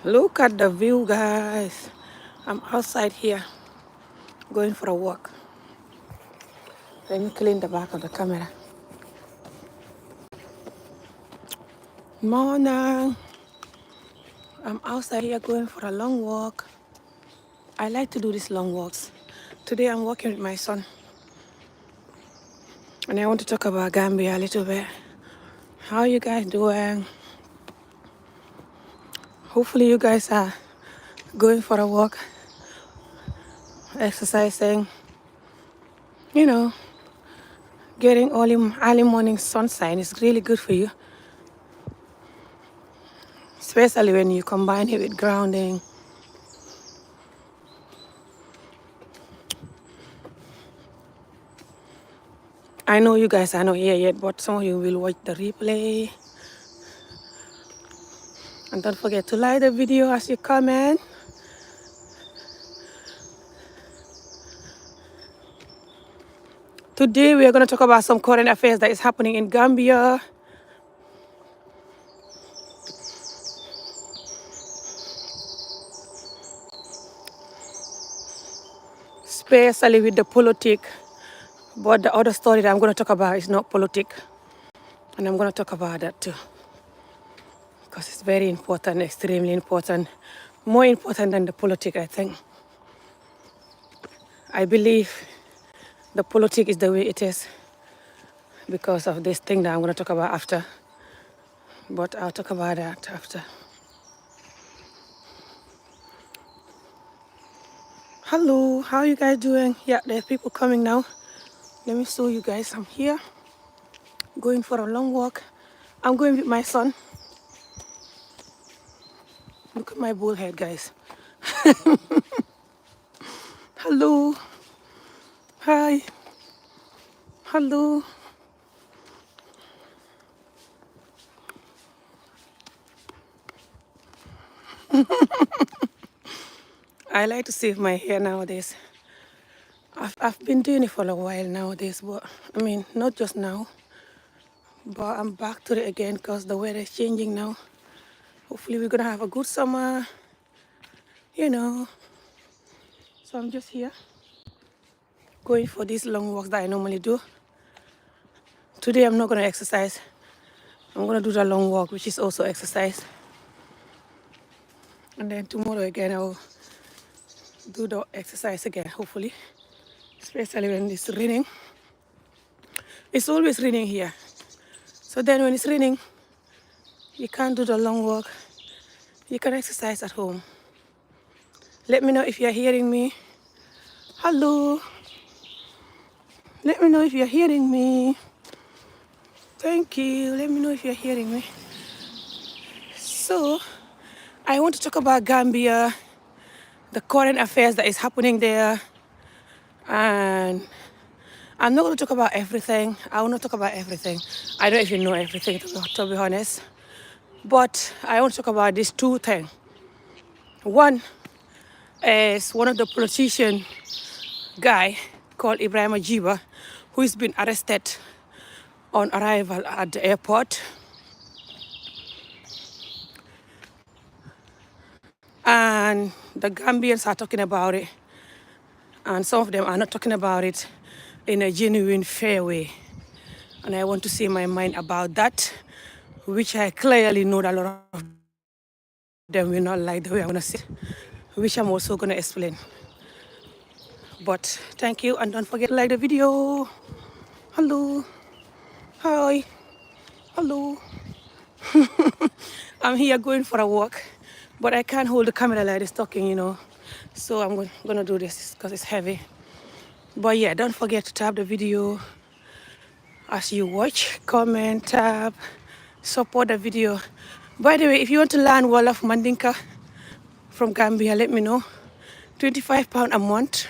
Look at the view, guys. I'm outside here going for a walk. Let me clean the back of the camera. Morning. I'm outside here going for a long walk. I like to do these long walks. Today I'm walking with my son. And I want to talk about Gambia a little bit. How you guys doing? Hopefully you guys are going for a walk, exercising, you know, getting early morning sunshine is really good for you, especially when you combine it with grounding. I know you guys are not here yet, but some of you will watch the replay. And don't forget to like the video as you comment. Today we are going to talk about some current affairs that is happening in Gambia. Especially with the politics. But the other story that I'm going to talk about is not politics. And I'm going to talk about that too. Because it's very important, extremely important. More important than the politics, I think. I believe the politics is the way it is because of this thing that I'm going to talk about after. But I'll talk about that after. Hello, how are you guys doing? Yeah, there's people coming now. Let me show you guys. I'm here going for a long walk. I'm going with my son. Look at my bullhead, guys. Hello. Hi. Hello. I like to save my hair nowadays. I've been doing it for a while nowadays, but I mean, not just now. But I'm back to it again because the weather is changing now. Hopefully we're gonna have a good summer, you know. So I'm just here going for these long walks that I normally do. Today I'm not gonna exercise. I'm gonna do the long walk, which is also exercise. And then tomorrow again, I'll do the exercise again, hopefully. Especially when it's raining. It's always raining here. So then when it's raining, you can't do the long walk. You can exercise at home. Let me know if you're hearing me. Hello. Let me know if you're hearing me. Thank you. Let me know if you're hearing me. So, I want to talk about Gambia, the current affairs that is happening there. And I'm not going to talk about everything. I will not talk about everything. I don't know if you know everything, to be honest. But I want to talk about these two things. One is one of the politician guy called EBRIMA Gibba, who has been arrested on arrival at the airport. And the Gambians are talking about it. And some of them are not talking about it in a genuine, fair way. And I want to say my mind about that, which I clearly know that a lot of them will not like the way I'm going to say it, which I'm also going to explain. But thank you, and don't forget to like the video. Hello. Hi. Hello. I'm here going for a walk, but I can't hold the camera like this talking, you know. So I'm going to do this because it's heavy. But yeah, don't forget to tap the video as you watch, comment, tap, support the video. By the way, if you want to learn Wolof Mandinka from Gambia, let me know. £25 a month,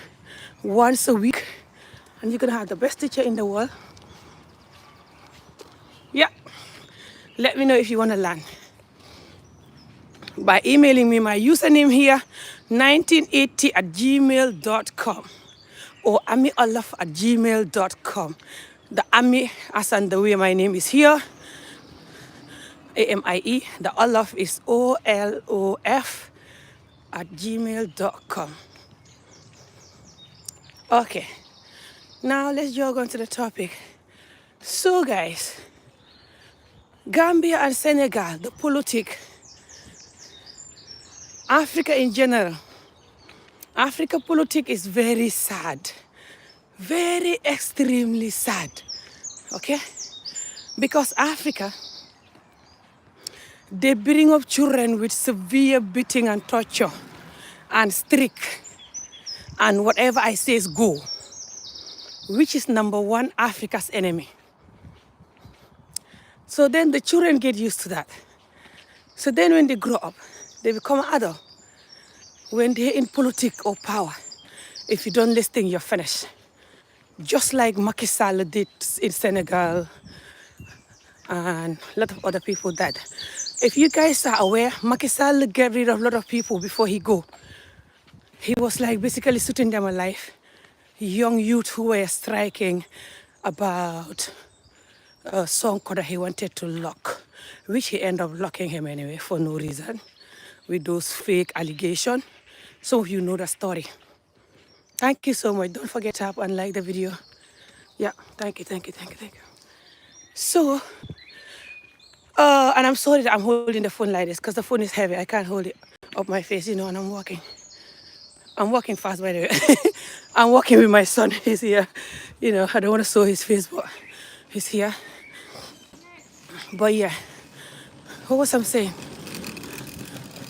once a week, and you're gonna have the best teacher in the world. Yeah, let me know if you want to learn by emailing me. My username here, 1980@gmail.com or amiolaf@gmail.com. The Ami, as and the way my name is here. AMIE. The Olof is OLOF @gmail.com. Okay, now let's jog on to the topic. So guys, Gambia and Senegal, the politic, Africa in general, Africa politic is very sad, very extremely sad, okay? Because Africa, they bring up children with severe beating and torture and strict and whatever I say is go, which is number one Africa's enemy. So then the children get used to that. So then when they grow up, they become adult. When they're in politics or power, if you don't listen, you're finished. Just like Macky Sall did in Senegal and a lot of other people died. If you guys are aware, Macky Sall get rid of a lot of people before he go. He was like basically shooting them alive. Young youth who were striking about a song that he wanted to lock, which he ended up locking him anyway for no reason, with those fake allegations. Some of you know the story. Thank you so much. Don't forget to tap and like the video. Yeah, thank you. So, and I'm sorry that I'm holding the phone like this because the phone is heavy. I can't hold it up my face, and I'm walking. I'm walking fast, by the way. I'm walking with my son. He's here. I don't want to show his face, but he's here. But yeah, what was I saying?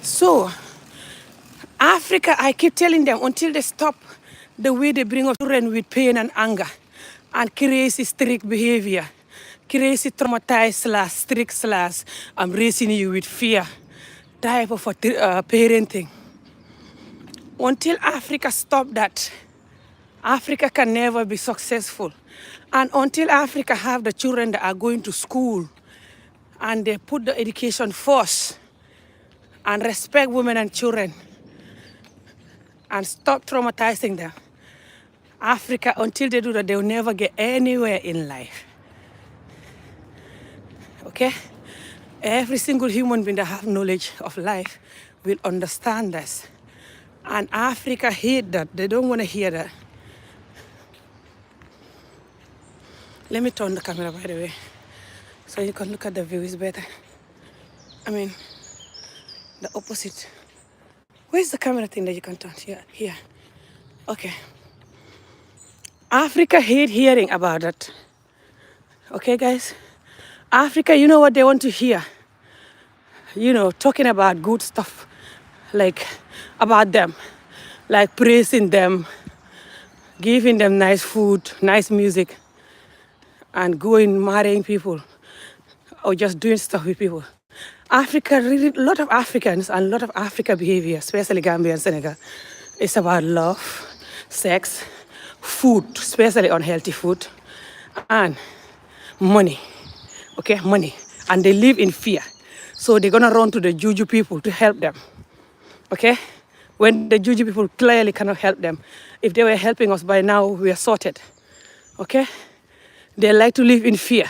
So, Africa, I keep telling them until they stop the way they bring up children with pain and anger and crazy strict behavior, crazy traumatized / strict / I'm raising you with fear type of parenting. Until Africa stop that, Africa can never be successful. And until Africa have the children that are going to school and they put the education first and respect women and children and stop traumatizing them, Africa, until they do that, they'll never get anywhere in life. Okay? Every single human being that have knowledge of life will understand this. And Africa hate that. They don't want to hear that. Let me turn the camera, by the way, so you can look at the view. Is better. I mean, the opposite. Where's the camera thing that you can turn? Here. Okay. Africa hate hearing about that. Okay, guys? Africa, you know what they want to hear? Talking about good stuff, like about them, like praising them, giving them nice food, nice music, and going marrying people or just doing stuff with people. Africa, really, a lot of Africans and a lot of Africa behavior, especially Gambia and Senegal, is about love, sex, food, especially unhealthy food, and money. Okay, money. And they live in fear. So they're gonna run to the Juju people to help them. Okay? When the Juju people clearly cannot help them. If they were helping us by now, we are sorted. Okay? They like to live in fear.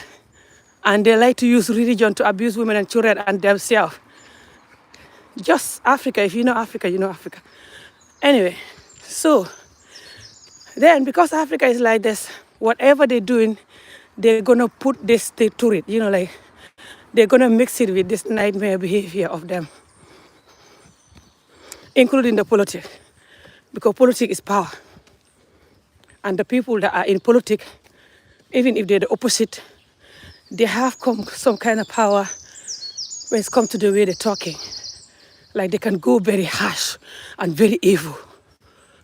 And they like to use religion to abuse women and children and themselves. Just Africa. If you know Africa, you know Africa. Anyway, so then because Africa is like this, whatever they're doing, they're going to put this to it. Like they're going to mix it with this nightmare behavior of them, including the politics. Because politics is power. And the people that are in politics, even if they're the opposite, they have some kind of power when it comes to the way they're talking. Like they can go very harsh and very evil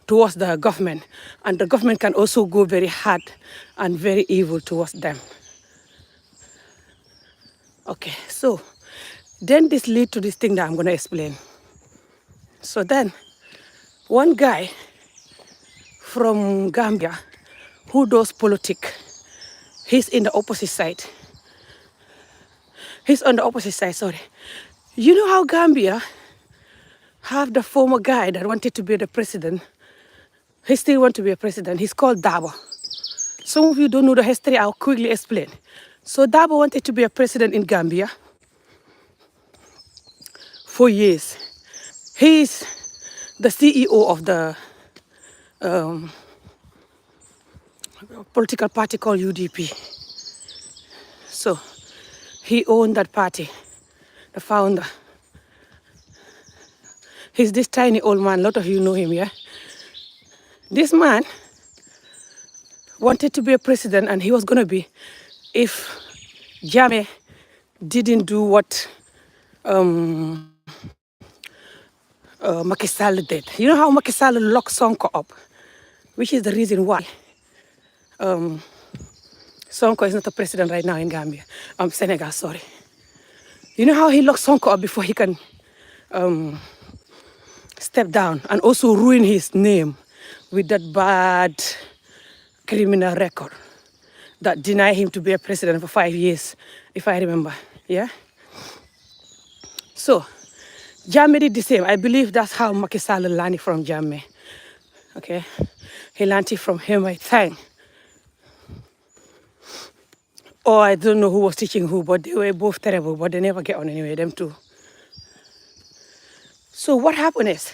towards the government. And the government can also go very hard and very evil towards them. Okay, so then this leads to this thing that I'm going to explain. So then, one guy from Gambia who does politics, he's in the opposite side. He's on the opposite side, sorry. You know how Gambia have the former guy that wanted to be the president? He still wants to be a president. He's called Dabo. Some of you don't know the history. I'll quickly explain. So Dabo wanted to be a president in Gambia. for years. He's the CEO of the political party called UDP. So he owned that party, the founder. He's this tiny old man. A lot of you know him, yeah? This man wanted to be a president, and he was going to be if Jammeh didn't do what Macky Sall did. You know how Macky Sall locked Sonko up, which is the reason why Sonko is not a president right now in Gambia. Senegal, sorry. You know how he locked Sonko up before he can step down, and also ruin his name with that bad criminal record that denied him to be a president for 5 years, if I remember, yeah? So, Jammeh did the same. I believe that's how Macky Sall learned it from Jammeh, okay? He learned it from him, I think. Or I don't know who was teaching who, but they were both terrible, but they never get on anyway, them two. So what happened is,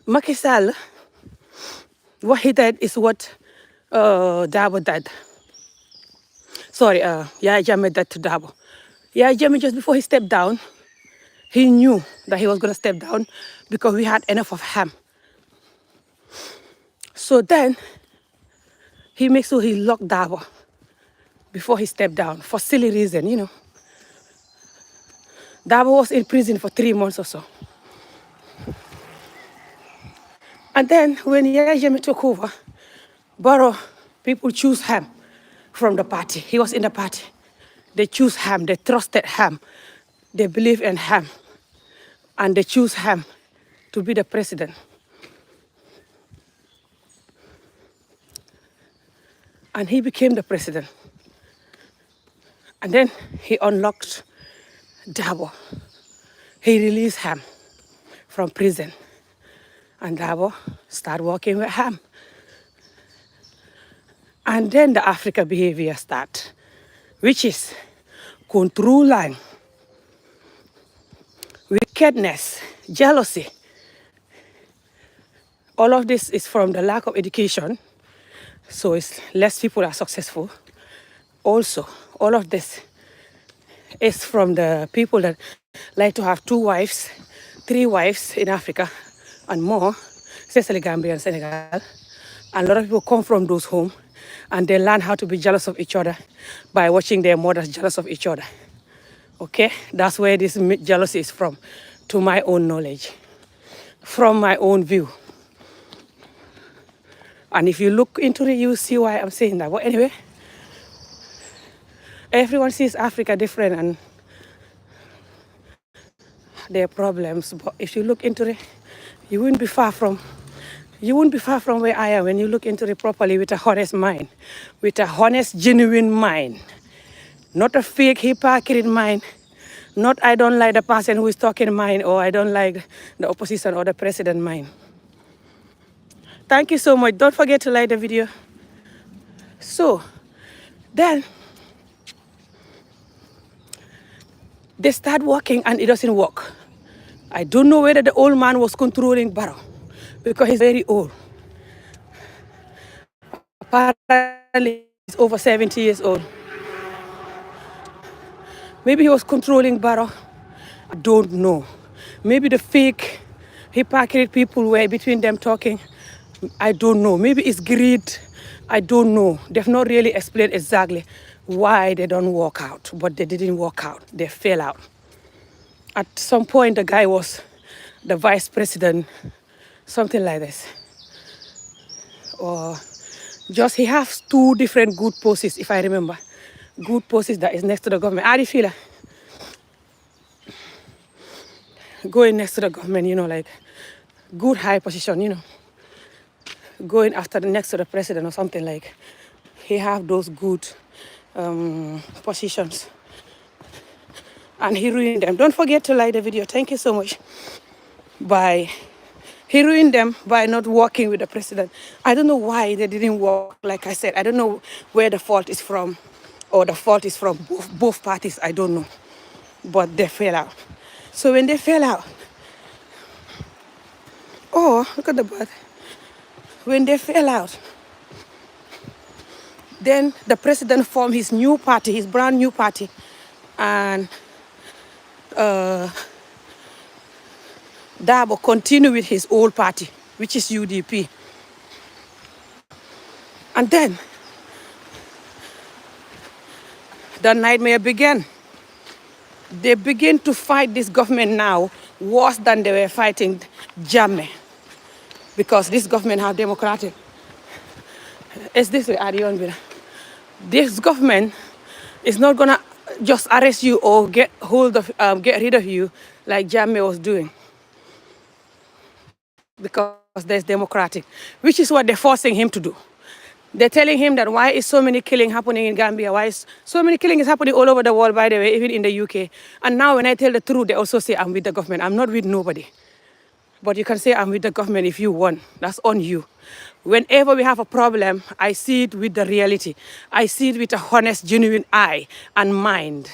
Macky Sall, what he did is what Dabo did. Sorry, Yaya Jammeh did to Dabo. Yaya Jammeh, just before he stepped down, he knew that he was going to step down because we had enough of him. So then, he makes sure he locked Dabo before he stepped down for silly reason, you know. Dabo was in prison for 3 months or so. And then when Yaya Jammeh took over, Barrow people choose him from the party. He was in the party. They choose him, they trusted him, they believe in him, and they choose him to be the president. And he became the president. And then he unlocked Dabo. He released him from prison. And Dabo started working with him. And then the African behavior started, which is controlling, wickedness, jealousy. All of this is from the lack of education. So it's less people are successful. Also, all of this is from the people that like to have 2 wives, 3 wives in Africa and more, especially Gambia and Senegal. And a lot of people come from those homes and they learn how to be jealous of each other by watching their mothers jealous of each other. Okay? That's where this jealousy is from, to my own knowledge, from my own view. And if you look into it, you see why I'm saying that. But anyway, everyone sees Africa different and their problems. But if you look into it, you wouldn't be far from where I am when you look into it properly with a honest mind, with a honest, genuine mind, not a fake, hypocrite mind, not I don't like the person who is talking mind, or I don't like the opposition or the president mind. Thank you so much. Don't forget to like the video. So, then, they start working and it doesn't work. I don't know whether the old man was controlling Barrow because he's very old. Apparently, he's over 70 years old. Maybe he was controlling Barrow. I don't know. Maybe the fake, hypocrite people were between them talking. I don't know. Maybe it's greed. I don't know. They've not really explained exactly why they don't work out, but they didn't work out. They fell out. At some point, the guy was the vice president, something like this. Or just he has 2 different good posts, if I remember. Good posts that is next to the government. How do you feel? Going next to the government, you know, like good high position, you know. Going after the next to the president or something, like he have those good positions. And he ruined them. Don't forget to like the video. Thank you so much. He ruined them by not working with the president. I don't know why they didn't work. Like I said, I don't know where the fault is from, or the fault is from both parties. I don't know. but they fell out. So when they fell out, oh, look at the bird. When they fell out, then the president formed his new party, his brand new party, and Dabo continued with his old party, which is UDP. And then the nightmare began. They begin to fight this government now worse than they were fighting Jammeh, because this government have democratic. It's this way, Arion. This government is not gonna just arrest you or get rid of you like Jammeh was doing, because there's democratic, which is what they're forcing him to do. They're telling him that why is so many killing happening in Gambia? Why is so many killing is happening all over the world, by the way, even in the UK. And now when I tell the truth, they also say I'm with the government. I'm not with nobody. But you can say I'm with the government if you want. That's on you. Whenever we have a problem, I see it with the reality. I see it with a honest, genuine eye and mind.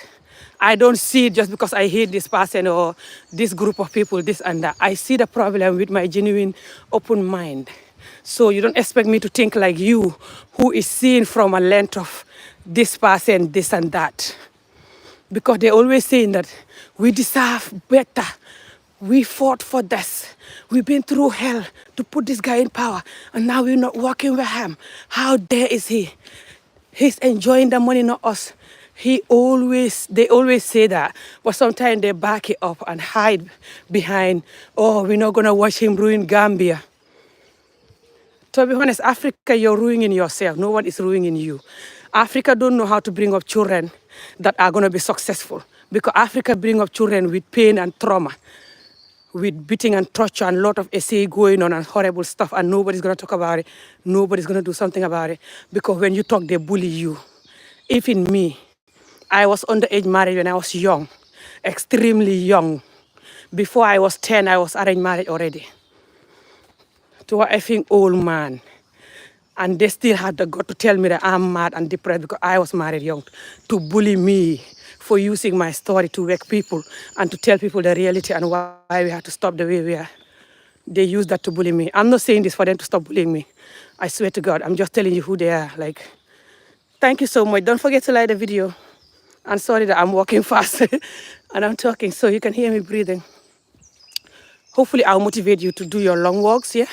I don't see it just because I hate this person or this group of people, this and that. I see the problem with my genuine, open mind. So you don't expect me to think like you, who is seen from a length of this person, this and that. Because they're always saying that we deserve better. We fought for this. We've been through hell to put this guy in power. And now we're not working with him. How dare is he? He's enjoying the money, not us. They always say that. But sometimes they back it up and hide behind, oh, we're not going to watch him ruin Gambia. To be honest, Africa, you're ruining yourself. No one is ruining you. Africa don't know how to bring up children that are going to be successful. Because Africa bring up children with pain and trauma, with beating and torture and a lot of essay going on and horrible stuff, and nobody's going to talk about it. Nobody's going to do something about it. Because when you talk, they bully you. Even me, I was underage married when I was young, extremely young. Before I was 10, I was arranged married already to a effing old man. And they still had the gut to tell me that I'm mad and depressed because I was married young, to bully me for using my story to wake people and to tell people the reality and why we had to stop the way we are. They use that to bully me. I'm not saying this for them to stop bullying me. I swear to God, I'm just telling you who they are. Like, thank you so much. Don't forget to like the video. I'm sorry that I'm walking fast and I'm talking so you can hear me breathing. Hopefully I'll motivate you to do your long walks, yeah?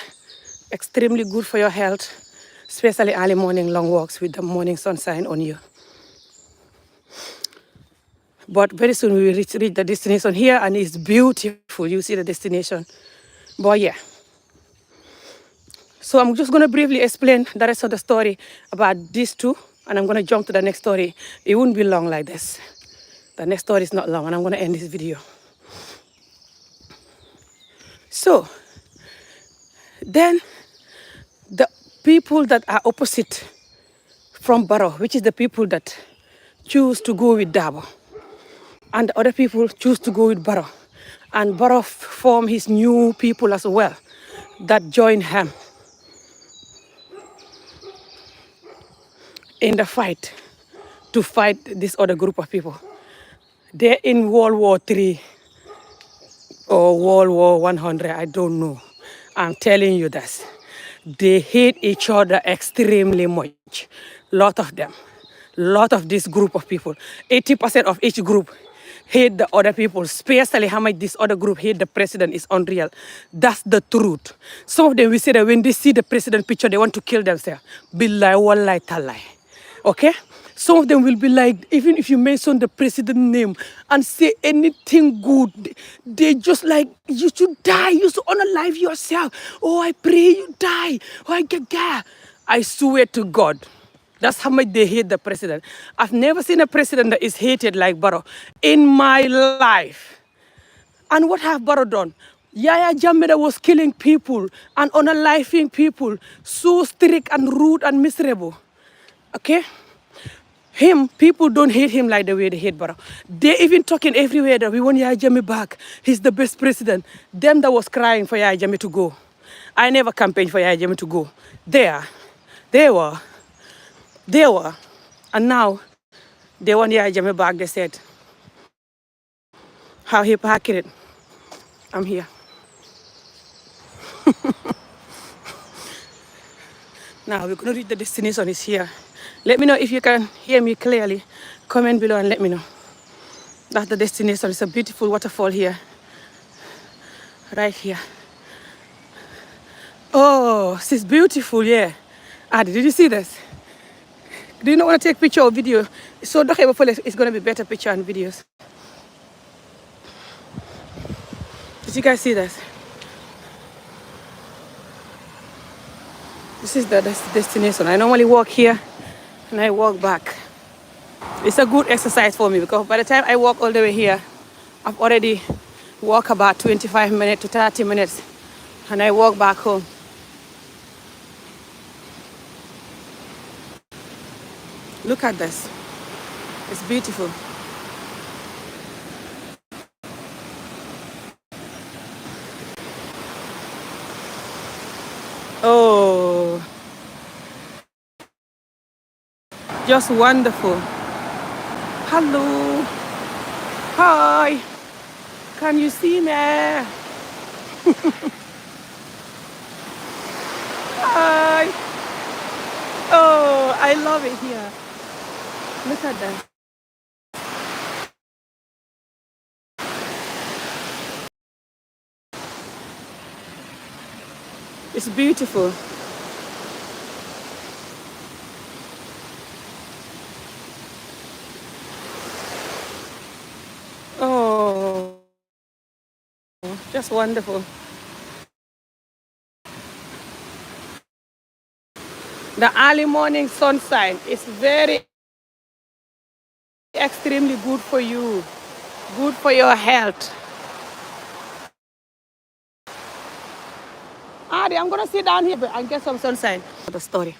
Extremely good for your health, especially early morning long walks with the morning sunshine on you. But very soon we will reach the destination here, and it's beautiful. You see the destination. But yeah. So I'm just going to briefly explain the rest of the story about these two, and I'm going to jump to the next story. It won't be long like this. The next story is not long, and I'm going to end this video. So then the people that are opposite from Barrow, which is the people that choose to go with Dabo, and the other people choose to go with Barrow. And Barrow formed his new people as well that join him in the fight to fight this other group of people. They're in World War III or World War 100, I don't know. I'm telling you this. They hate each other extremely much. Lot of them. Lot of this group of people. 80% of each group hate the other people, especially how much this other group hate the president is unreal. That's the truth. Some of them will say that when they see the president picture, they want to kill themselves. Billahi wallahi talai. Okay? Some of them will be like, even if you mention the president's name and say anything good, they just like, you should die, you should unalive yourself. Oh, I pray you die. Oh, I swear to God. That's how much they hate the president. I've never seen a president that is hated like Barrow in my life. And what have Barrow done? Yaya Jammeh was killing people and unaliving people, so strict and rude and miserable. Okay? People don't hate him like the way they hate Barrow. They're even talking everywhere that we want Yaya Jammeh back. He's the best president. Them that was crying for Yaya Jammeh to go. I never campaigned for Yaya Jammeh to go. They were. And now they want Yaya Jammeh back, they said. how he packed it. I'm here. Now we're gonna reach the destination is here. Let me know if you can hear me clearly. Comment below and let me know. That's the destination. It's a beautiful waterfall here. Right here. Oh, this is beautiful, yeah. Adi, did you see this? Do you not want to take picture or video? So it's gonna be better picture and videos. Did you guys see this? This is the destination. I normally walk here and I walk back. It's a good exercise for me because by the time I walk all the way here, I've already walked about 25 minutes to 30 minutes and I walk back home. Look at this. It's beautiful. Oh, just wonderful. Hello. Hi. Can you see me? Hi. Oh, I love it here. Look at that. It's beautiful. Oh, just wonderful. The early morning sunshine is very extremely good for you, good for your health. Adi, I'm gonna sit down here and get some sunshine. The story.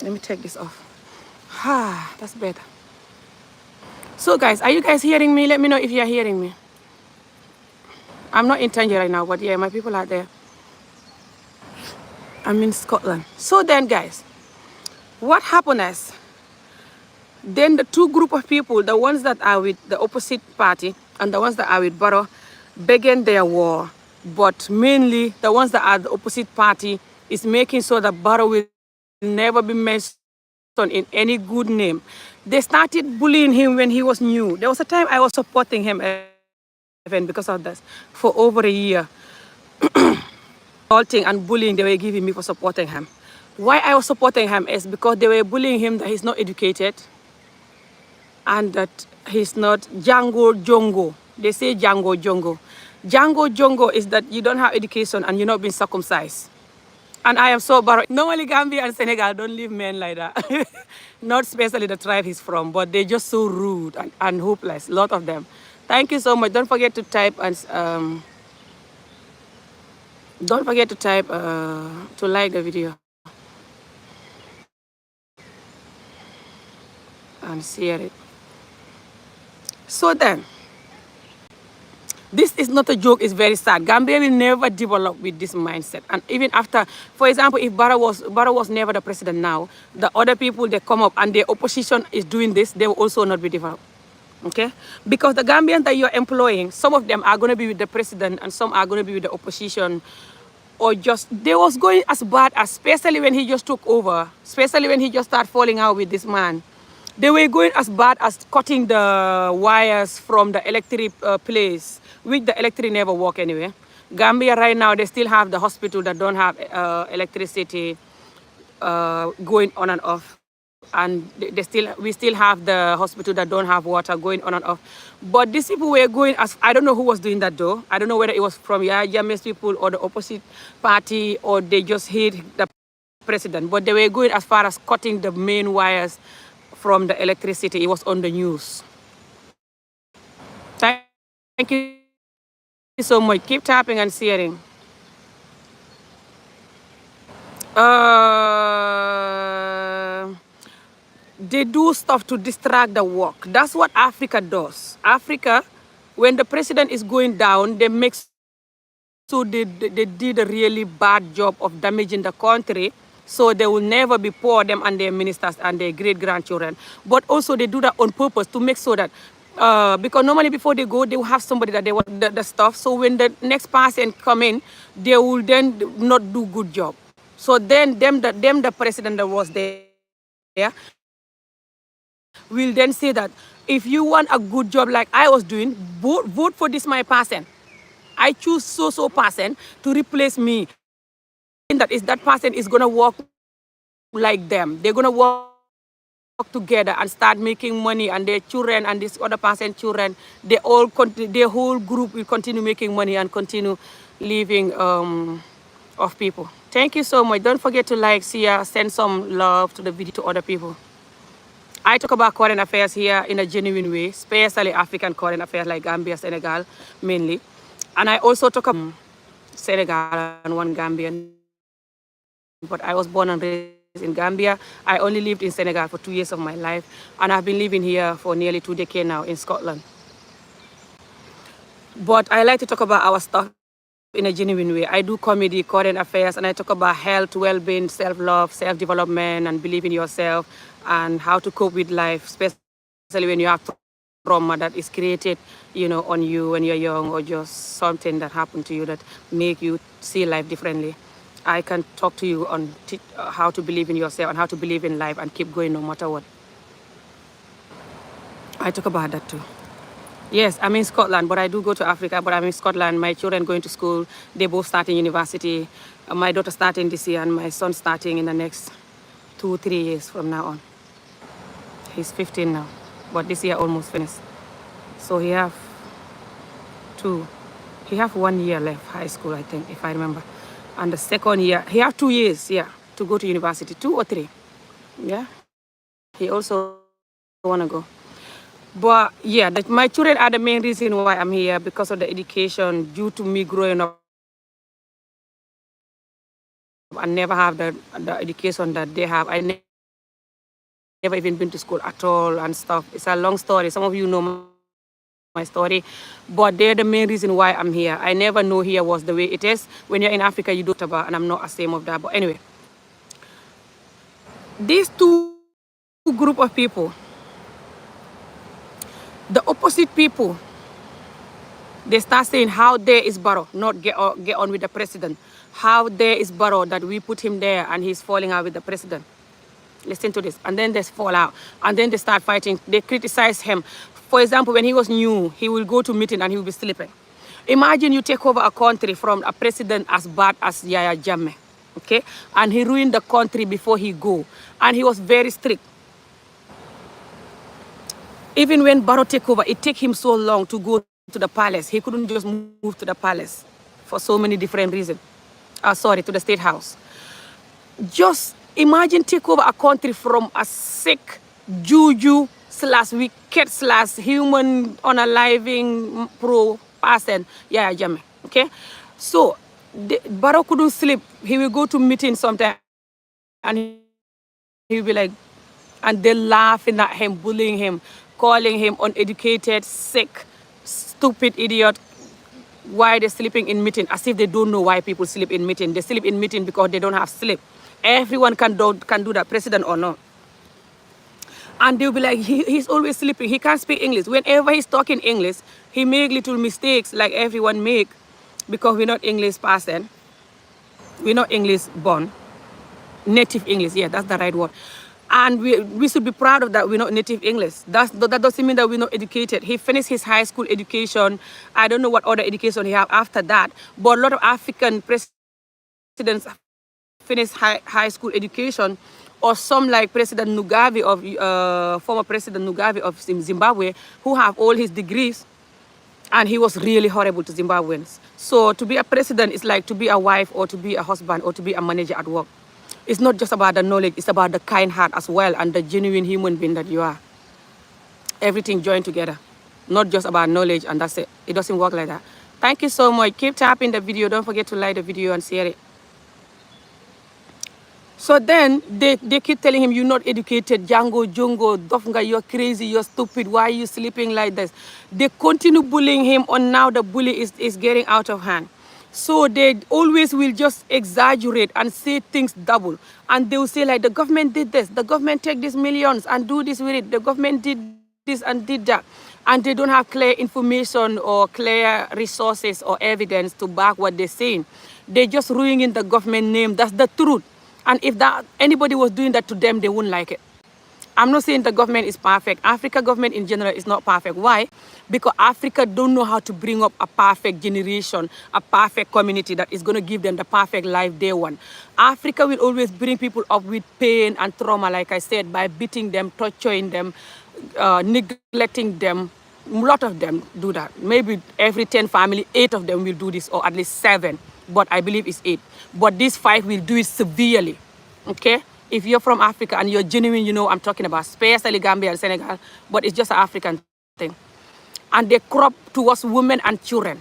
Let me take this off. Ah, that's better. So guys, are you guys hearing me? Let me know if you're hearing me. I'm not in Tangier right now, but yeah, my people are there. I'm in Scotland. So then guys, what happened is, then the two group of people, the ones that are with the opposite party and the ones that are with Barrow, began their war. But mainly the ones that are the opposite party is making sure that Barrow will never be mentioned in any good name. They started bullying him when he was new. There was a time I was supporting him even because of this for over a year. Assaulting and bullying they were giving me for supporting him. Why I was supporting him is because they were bullying him that he's not educated and that he's not Django Jongo. They say Django Jongo. Django Jongo is that you don't have education and you're not being circumcised. And I am so barren. Normally Gambia and Senegal don't leave men like that. Not especially the tribe he's from, but they're just so rude and hopeless, a lot of them. Thank you so much. Don't forget to type and to like the video and share it. So then, this is not a joke, it's very sad. Gambia will never develop with this mindset. And even after, for example, if Barrow was never the president now, the other people, they come up and the opposition is doing this, they will also not be developed. Okay? Because the Gambians that you're employing, some of them are going to be with the president and some are going to be with the opposition. Or just, they was going as bad as, especially when he just took over, especially when he just started falling out with this man. They were going as bad as cutting the wires from the electric place, which the electric never work anyway. Gambia right now, they still have the hospital that don't have electricity going on and off. And we still have the hospital that don't have water going on and off. But these people were going as, I don't know who was doing that though. I don't know whether it was from Yamis people or the opposite party or they just hate the president. But they were going as far as cutting the main wires from the electricity. It was on the news. Thank you so much. Keep tapping and sharing. They do stuff to distract the work. That's what Africa does. Africa, when the president is going down, they make so they did a really bad job of damaging the country. So they will never be poor, them and their ministers and their great-grandchildren. But also they do that on purpose to make sure that Because normally before they go, they will have somebody that they want the stuff. So when the next person come in, they will then not do good job. So then the president that was there will then say that if you want a good job like I was doing, vote for this my person. I choose so person to replace me. That is that person is gonna work like them. They're gonna work together and start making money, and their children and this other person's children, their whole group will continue making money and continue living of people. Thank you so much. Don't forget to like, share, send some love to the video to other people. I talk about current affairs here in a genuine way, especially African current affairs like Gambia, Senegal, mainly. And I also talk about Senegal and one Gambian. But I was born and raised in Gambia. I only lived in Senegal for 2 years of my life. And I've been living here for nearly 2 decades now in Scotland. But I like to talk about our stuff in a genuine way. I do comedy, current affairs, and I talk about health, well-being, self-love, self-development, and believe in yourself, and how to cope with life, especially when you have trauma that is created, on you when you're young, or just something that happened to you that make you see life differently. I can talk to you on how to believe in yourself and how to believe in life and keep going no matter what. I talk about that too. Yes, I'm in Scotland, but I do go to Africa, but I'm in Scotland. My children going to school. They both starting university. My daughter starting this year and my son starting in the next 2-3 years from now on. He's 15 now, but this year almost finished. So he have 1 year left high school, I think, if I remember. And the second year, he have 2 years, to go to university, 2 or 3. Yeah, he also want to go. But yeah, my children are the main reason why I'm here, because of the education, due to me growing up. I never have the education that they have. I never even been to school at all and stuff. It's a long story. Some of you know my story, but they're the main reason why I'm here. I never know here was the way it is. When you're in Africa, you don't about, and I'm not ashamed of that. But anyway, these two group of people, the opposite people, they start saying how dare is Barrow not get on with the president. How dare is Barrow that we put him there and he's falling out with the president. Listen to this. And then they fall out. And then they start fighting. They criticize him. For example, when he was new, he will go to meeting and he will be sleeping. Imagine you take over a country from a president as bad as Yaya Jammeh, okay? And he ruined the country before he go. And he was very strict. Even when Barrow take over, it take him so long to go to the palace. He couldn't just move to the palace for so many different reasons. To the State House. Just imagine take over a country from a sick juju / wicked / human unaliving pro person, Yaya Jammeh, okay? So, Barrow couldn't sleep. He will go to meetings sometimes and he will be like, and they're laughing at him, bullying him, calling him uneducated, sick, stupid idiot. Why they're sleeping in meeting, as if they don't know why people sleep in meeting. They sleep in meeting because they don't have sleep. Everyone can do that, president or not. And they'll be like, he's always sleeping. He can't speak English. Whenever he's talking English, he make little mistakes like everyone make, because we're not English person. We're not English born. Native English, yeah, that's the right word. And we should be proud of that. We're not native English. That doesn't mean that we're not educated. He finished his high school education. I don't know what other education he have after that. But a lot of African presidents finish high school education, or some like President Mugabe former President Mugabe of Zimbabwe, who have all his degrees, and he was really horrible to Zimbabweans. So to be a president is like to be a wife or to be a husband or to be a manager at work. It's not just about the knowledge, it's about the kind heart as well and the genuine human being that you are. Everything joined together. Not just about knowledge and that's it. It doesn't work like that. Thank you so much. Keep tapping the video. Don't forget to like the video and share it. So then they keep telling him, you're not educated, Django, Jungo, Dofnga, you're crazy, you're stupid, why are you sleeping like this? They continue bullying him, and now the bully is getting out of hand. So they always will just exaggerate and say things double. And they will say like, the government did this, the government take these millions and do this with it, the government did this and did that. and they don't have clear information or clear resources or evidence to back what they're saying. They're just ruining the government name. That's the truth. And if that anybody was doing that to them, they wouldn't like it. I'm not saying the government is perfect. Africa government in general is not perfect. Why? Because Africa don't know how to bring up a perfect generation, a perfect community that is going to give them the perfect life they want. Africa will always bring people up with pain and trauma, like I said, by beating them, torturing them, neglecting them. A lot of them do that. Maybe every 10 family, 8 of them will do this, or at least 7. But I believe it's 8. But these 5 will do it severely. Okay? If you're from Africa and you're genuine, you know I'm talking about, especially Gambia and Senegal, but it's just an African thing. And they crop towards women and children.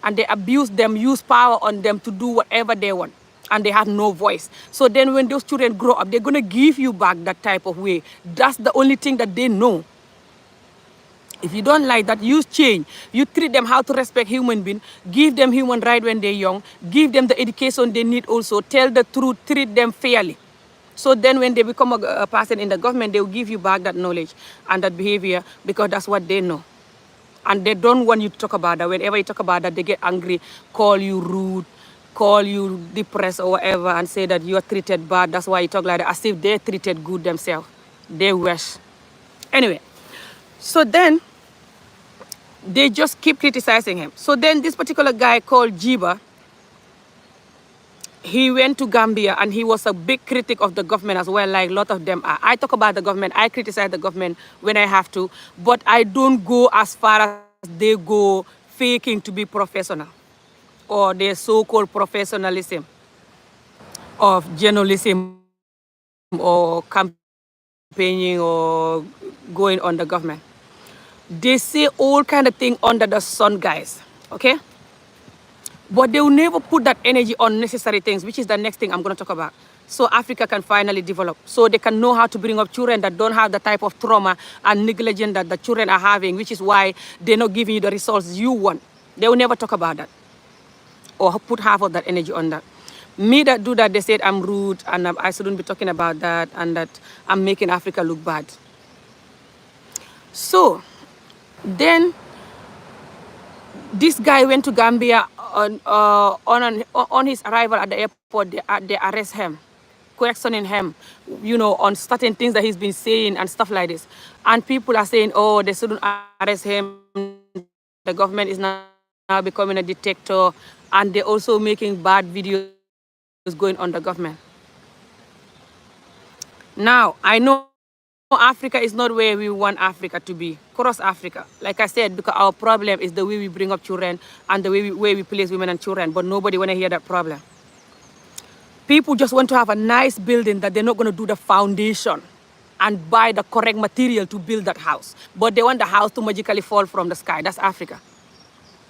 And they abuse them, use power on them to do whatever they want. And they have no voice. So then when those children grow up, they're going to give you back that type of way. That's the only thing that they know. If you don't like that, use change. You treat them how to respect human beings, give them human rights when they're young, give them the education they need also, tell the truth, treat them fairly. So then when they become a person in the government, they will give you back that knowledge and that behavior because that's what they know. And they don't want you to talk about that. Whenever you talk about that, they get angry, call you rude, call you depressed or whatever, and say that you are treated bad. That's why you talk like that, as if they're treated good themselves. They wish. Anyway, so then they just keep criticizing him. So then this particular guy called Gibba, he went to Gambia and he was a big critic of the government as well, like a lot of them are. I talk about the government, I criticize the government when I have to, but I don't go as far as they go faking to be professional or their so-called professionalism of journalism or campaigning or going on the government. They say all kind of things under the sun, guys, okay? But they will never put that energy on necessary things, which is the next thing I'm going to talk about. So Africa can finally develop. So they can know how to bring up children that don't have the type of trauma and negligence that the children are having, which is why they're not giving you the results you want. They will never talk about that or put half of that energy on that. Me that do that, they said I'm rude and I shouldn't be talking about that and that I'm making Africa look bad. So then this guy went to Gambia on his arrival at the airport. They arrest him, questioning him, you know, on certain things that he's been saying and stuff like this. And people are saying, oh, they shouldn't arrest him. The government is now becoming a dictator. And they're also making bad videos going on the government. Now, I know Africa is not where we want Africa to be, across Africa. Like I said, because our problem is the way we bring up children and the way we place women and children, but nobody want to hear that problem. People just want to have a nice building that they're not going to do the foundation and buy the correct material to build that house. But they want the house to magically fall from the sky. That's Africa.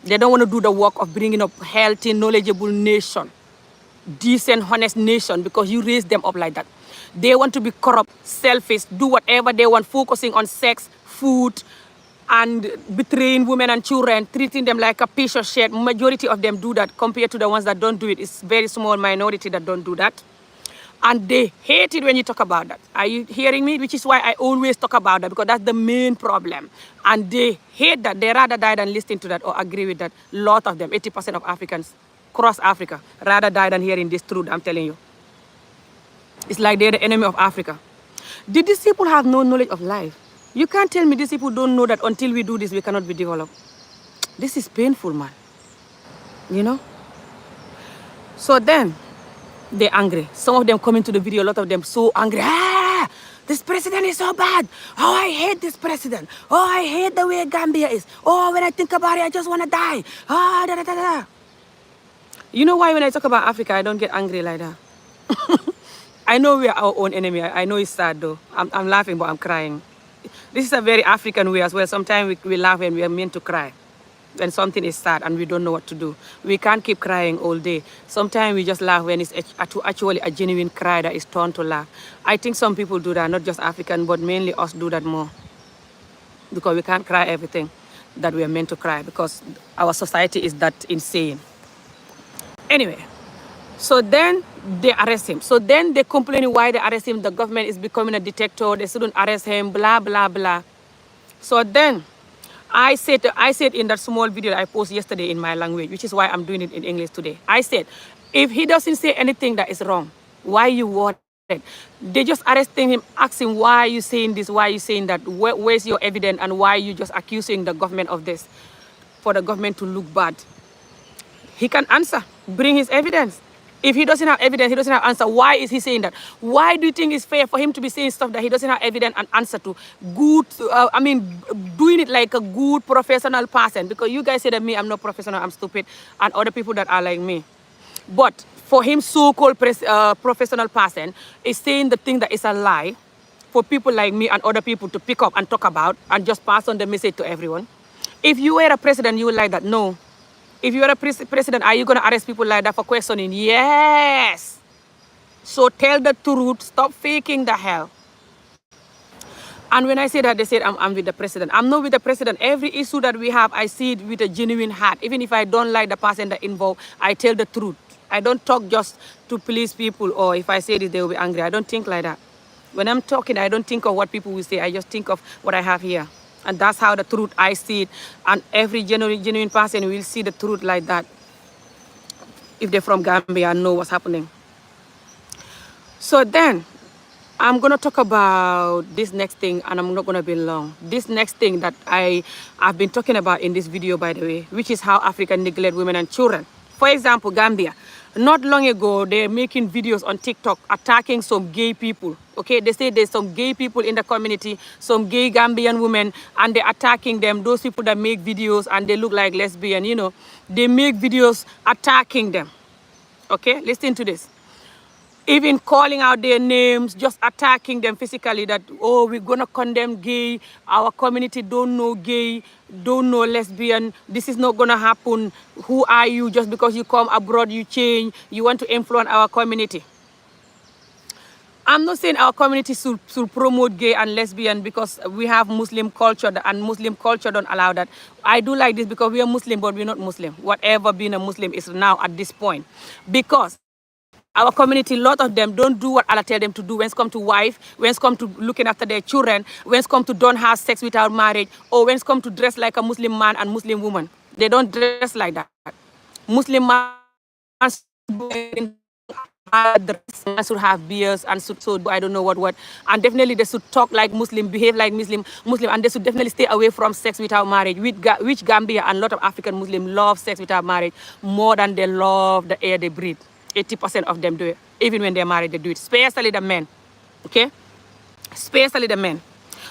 They don't want to do the work of bringing up healthy, knowledgeable nation, decent, honest nation, because you raise them up like that. They want to be corrupt, selfish, do whatever they want, focusing on sex, food, and betraying women and children, treating them like a piece of shit. Majority of them do that compared to the ones that don't do it. It's very small minority that don't do that. And they hate it when you talk about that. Are you hearing me? Which is why I always talk about that, because that's the main problem. And they hate that. They rather die than listen to that or agree with that. A lot of them, 80% of Africans across Africa, rather die than hearing this truth, I'm telling you. It's like they're the enemy of Africa. Did these people have no knowledge of life? You can't tell me these people don't know that until we do this, we cannot be developed. This is painful, man. You know? So then, they're angry. Some of them come into the video, a lot of them so angry. Ah, this president is so bad. Oh, I hate this president. Oh, I hate the way Gambia is. Oh, when I think about it, I just want to die. Ah, da, da, da, da. You know why when I talk about Africa, I don't get angry like that? I know we are our own enemy. I know it's sad though. I'm laughing, but I'm crying. This is a very African way as well. Sometimes we laugh and we are meant to cry when something is sad and we don't know what to do. We can't keep crying all day. Sometimes we just laugh when it's actually a genuine cry that is turned to laugh. I think some people do that, not just African, but mainly us do that more. Because we can't cry everything that we are meant to cry because our society is that insane. Anyway, so then they arrest him. So then they complain why they arrest him. The government is becoming a dictator. They shouldn't arrest him, blah, blah, blah. So then I said in that small video that I posted yesterday in my language, which is why I'm doing it in English today. I said, if he doesn't say anything that is wrong, why you worried? They just arresting him, asking, why are you saying this? Why are you saying that? Where's your evidence? And why are you just accusing the government of this? For the government to look bad. He can answer, bring his evidence. If he doesn't have evidence, he doesn't have answer. Why is he saying that? Why do you think it's fair for him to be saying stuff that he doesn't have evidence and answer to? Good, doing it like a good professional person. Because you guys say that me, I'm not professional, I'm stupid, and other people that are like me. But for him, so-called professional person is saying the thing that is a lie for people like me and other people to pick up and talk about and just pass on the message to everyone. If you were a president, you would like that? No. If you are a president, are you going to arrest people like that for questioning? Yes. So tell the truth. Stop faking the hell. And when I say that, they said I'm with the president. I'm not with the president. Every issue that we have, I see it with a genuine heart. Even if I don't like the person that involved, I tell the truth. I don't talk just to please people, or if I say this, they will be angry. I don't think like that. When I'm talking, I don't think of what people will say. I just think of what I have here. And that's how the truth, I see it. And every genuine person will see the truth like that. If they're from Gambia and know what's happening. So then, I'm going to talk about this next thing, and I'm not going to be long. This next thing that I've been talking about in this video, by the way, which is how Africa neglect women and children. For example, Gambia. Not long ago, they're making videos on TikTok attacking some gay people. Okay, they say there's some gay people in the community, some gay Gambian women, and they're attacking them. Those people that make videos and they look like lesbian, you know, they make videos attacking them. Okay, listen to this. Even calling out their names, just attacking them physically, that, oh, we're going to condemn gay, our community don't know gay, don't know lesbian, this is not going to happen. Who are you? Just because you come abroad, you change, you want to influence our community. I'm not saying our community should promote gay and lesbian because we have Muslim culture, and Muslim culture don't allow that. I do like this because we are Muslim, but we're not Muslim. Whatever being a Muslim is now at this point. Because our community, a lot of them don't do what Allah tell them to do when it's come to wife, when it's come to looking after their children, when it's come to don't have sex without marriage, or when it's come to dress like a Muslim man and Muslim woman. They don't dress like that. Muslim man should have beards and so I don't know what. And definitely they should talk like Muslim, behave like Muslim, and they should definitely stay away from sex without marriage, which Gambia and a lot of African Muslims love sex without marriage more than they love the air they breathe. 80% of them do it. Even when they're married, they do it. Especially the men. Okay? Especially the men.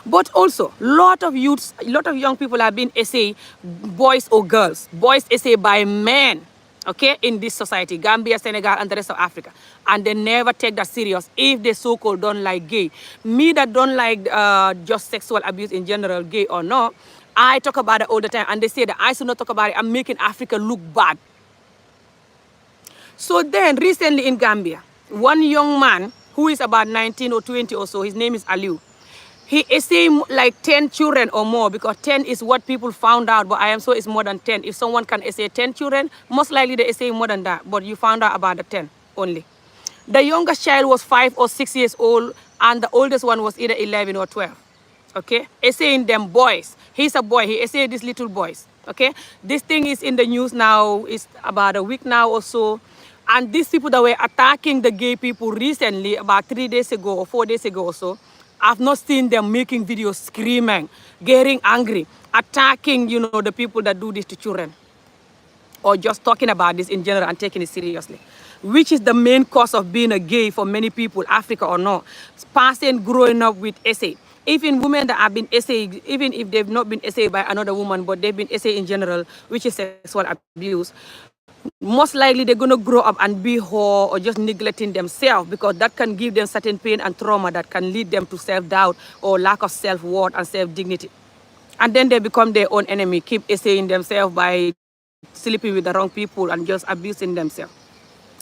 But also, a lot of young people are being essayed, boys or girls. Boys essayed by men. Okay? In this society. Gambia, Senegal, and the rest of Africa. And they never take that serious if they so-called don't like gay. Me that don't like just sexual abuse in general, gay or not, I talk about it all the time. And they say that I should not talk about it. I'm making Africa look bad. So then, recently in Gambia, one young man who is about 19 or 20 or so, his name is Aliu. He essayed like 10 children or more, because 10 is what people found out, but I am sure it's more than 10. If someone can essay 10 children, most likely they essay more than that, but you found out about the 10 only. The youngest child was 5 or 6 years old, and the oldest one was either 11 or 12. Okay? Essaying them boys. He's a boy. He essayed these little boys. Okay? This thing is in the news now. It's about a week now or so. And these people that were attacking the gay people recently, about 3 days ago or 4 days ago or so, I've not seen them making videos screaming, getting angry, attacking, you know, the people that do this to children. Or just talking about this in general and taking it seriously. Which is the main cause of being a gay for many people, Africa or not. Person growing up with essay. Even women that have been essayed, even if they've not been essayed by another woman, but they've been essayed in general, which is sexual abuse, most likely they're going to grow up and be whore or just neglecting themselves, because that can give them certain pain and trauma that can lead them to self-doubt or lack of self-worth and self-dignity. And then they become their own enemy, keep essaying themselves by sleeping with the wrong people and just abusing themselves.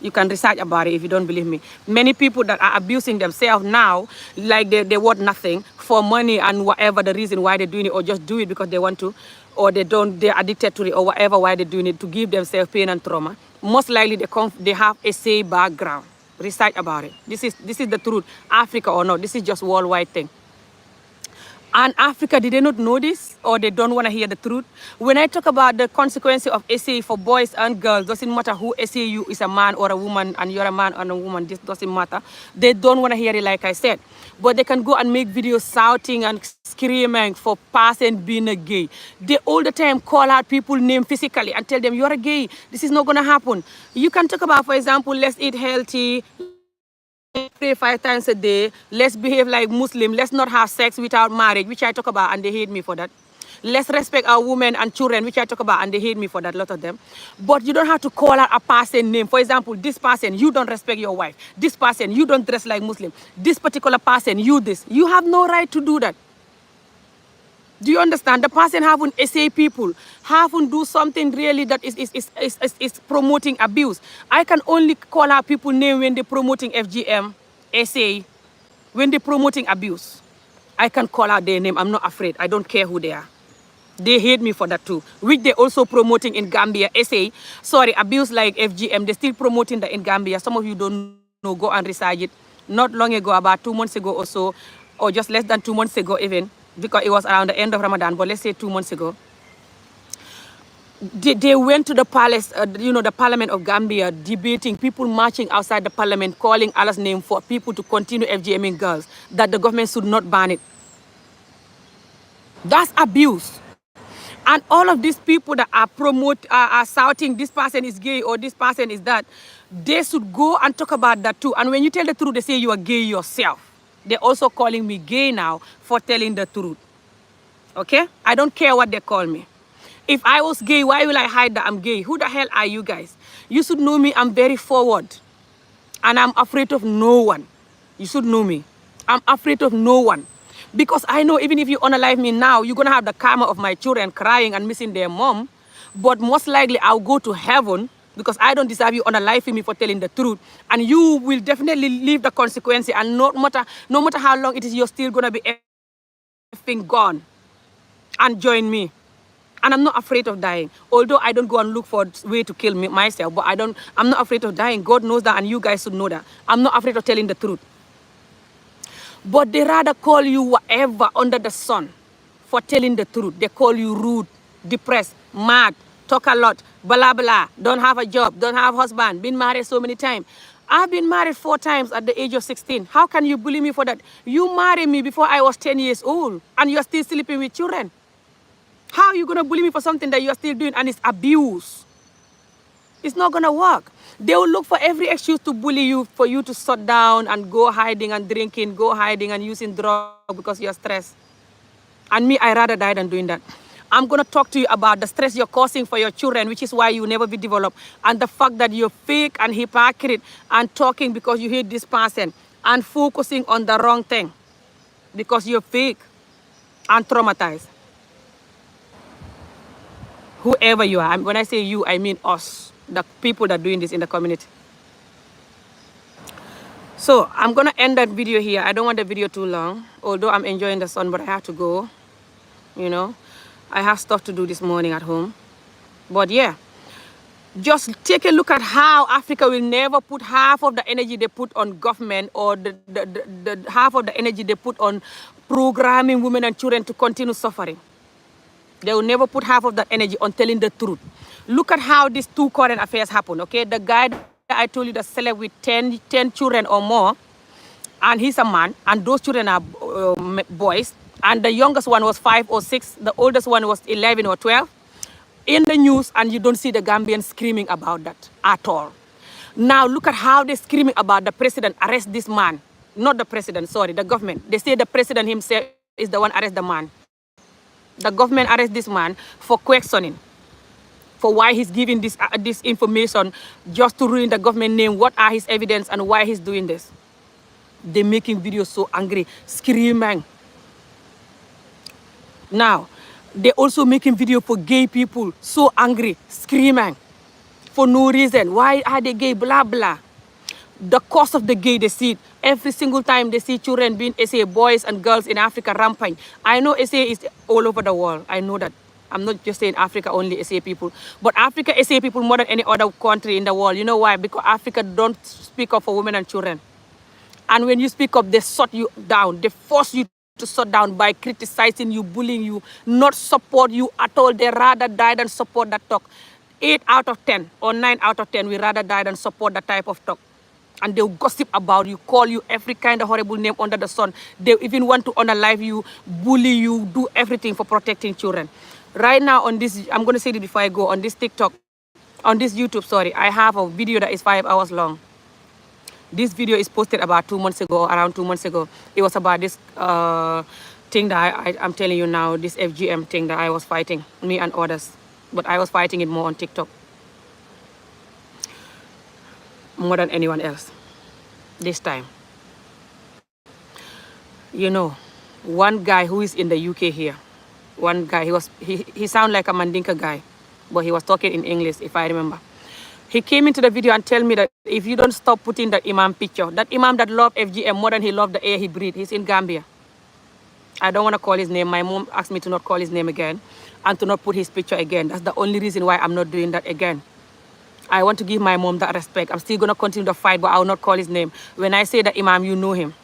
You can research about it if you don't believe me. Many people that are abusing themselves now, like they want nothing for money and whatever the reason why they're doing it, or just do it because they want to, or they're addicted to it, or whatever why they're doing it, to give themselves pain and trauma. Most likely they have a say background. Research about it. This is the truth, Africa or not. This is just worldwide thing. And Africa, did they not know this, or they don't want to hear the truth? When I talk about the consequences of SA for boys and girls, doesn't matter who SAU is, a man or a woman, and you're a man and a woman, this doesn't matter. They don't want to hear it, like I said. But they can go and make videos shouting and screaming for person being a gay. They all the time call out people's name physically and tell them, you're a gay, this is not going to happen. You can talk about, for example, let's eat healthy, pray 5 times a day, let's behave like Muslim, let's not have sex without marriage, which I talk about, and they hate me for that. Let's respect our women and children, which I talk about, and they hate me for that, a lot of them. But you don't have to call out a person name. For example, this person, you don't respect your wife. This person, you don't dress like Muslim. This particular person, you this. You have no right to do that. Do you understand? The person haven't SA people, haven't do something really that is promoting abuse. I can only call out people name when they're promoting FGM, SA, when they're promoting abuse. I can call out their name. I'm not afraid. I don't care who they are. They hate me for that too, which they're also promoting in Gambia, SA. Sorry, abuse like FGM, they're still promoting that in Gambia. Some of you don't know, go and research it. Not long ago, about 2 months ago or so, or just less than 2 months ago even, because it was around the end of Ramadan, but let's say 2 months ago, they went to the palace, the parliament of Gambia, debating, people marching outside the parliament, calling Allah's name for people to continue FGMing girls, that the government should not ban it. That's abuse. And all of these people that are shouting, this person is gay or this person is that, they should go and talk about that too. And when you tell the truth, they say you are gay yourself. They're also calling me gay now for telling the truth. Okay? I don't care what they call me. If I was gay, why will I hide that I'm gay? Who the hell are you guys? You should know me. I'm very forward. And I'm afraid of no one. You should know me. I'm afraid of no one. Because I know even if you unalive me now, you're going to have the karma of my children crying and missing their mom. But most likely I'll go to heaven because I don't deserve you unaliving me for telling the truth. And you will definitely leave the consequences. And no matter how long it is, you're still going to be effing gone and join me. And I'm not afraid of dying. Although I don't go and look for a way to kill me myself. But I'm not afraid of dying. God knows that and you guys should know that. I'm not afraid of telling the truth. But they rather call you whatever under the sun for telling the truth. They call you rude, depressed, mad, talk a lot, blah, blah, don't have a job, don't have a husband, been married so many times. I've been married 4 times at the age of 16. How can you bully me for that? You married me before I was 10 years old and you're still sleeping with children. How are you going to bully me for something that you're still doing and it's abuse? It's not going to work. They will look for every excuse to bully you, for you to shut down and go hiding and drinking, go hiding and using drugs because you're stressed. And me, I rather die than doing that. I'm going to talk to you about the stress you're causing for your children, which is why you never be developed. And the fact that you're fake and hypocrite and talking because you hate this person and focusing on the wrong thing because you're fake and traumatized. Whoever you are, when I say you, I mean us, the people that are doing this in the community. So I'm going to end that video here. I don't want the video too long, although I'm enjoying the sun, but I have to go, I have stuff to do this morning at home. But yeah, just take a look at how Africa will never put half of the energy they put on government or the half of the energy they put on programming women and children to continue suffering. They will never put half of that energy on telling the truth. Look at how these 2 current affairs happen, okay? The guy that I told you that celeb with 10 children or more, and he's a man, and those children are boys, and the youngest one was 5 or 6, the oldest one was 11 or 12, in the news, and you don't see the Gambians screaming about that at all. Now look at how they're screaming about the president arrest this man. Not the president, sorry, the government. They say the president himself is the one arrest the man. The government arrest this man for questioning, for why he's giving this information just to ruin the government name. What are his evidence and why he's doing this? They're making videos so angry, screaming. Now, they're also making video for gay people, so angry, screaming, for no reason. Why are they gay? Blah, blah. The cost of the gay, they see it. Every single time they see children being SA, boys and girls in Africa rampant. I know SA is all over the world. I know that. I'm not just saying Africa only SA people. But Africa SA people more than any other country in the world. You know why? Because Africa don't speak up for women and children. And when you speak up, they shut you down. They force you to shut down by criticizing you, bullying you, not support you at all. They rather die than support that talk. 8 out of 10 or 9 out of 10, we rather die than support that type of talk. And they'll gossip about you, call you every kind of horrible name under the sun. They even want to unalive you, bully you, do everything for protecting children. Right now on this, I'm going to say it before I go, on this TikTok, on this YouTube, sorry, I have a video that is 5 hours long. This video is posted about 2 months ago, around 2 months ago. It was about this thing that I'm telling you now, this FGM thing that I was fighting, me and others. But I was fighting it more on TikTok, more than anyone else this time. You know, one guy who is in the UK here, one guy, he sounded like a Mandinka guy, but he was talking in English, if I remember. He came into the video and tell me that if you don't stop putting the Imam picture, that Imam that loved FGM more than he loved the air he breathed, he's in Gambia. I don't want to call his name. My mom asked me to not call his name again and to not put his picture again. That's the only reason why I'm not doing that again. I want to give my mom that respect. I'm still going to continue the fight, but I will not call his name. When I say the Imam, you know him.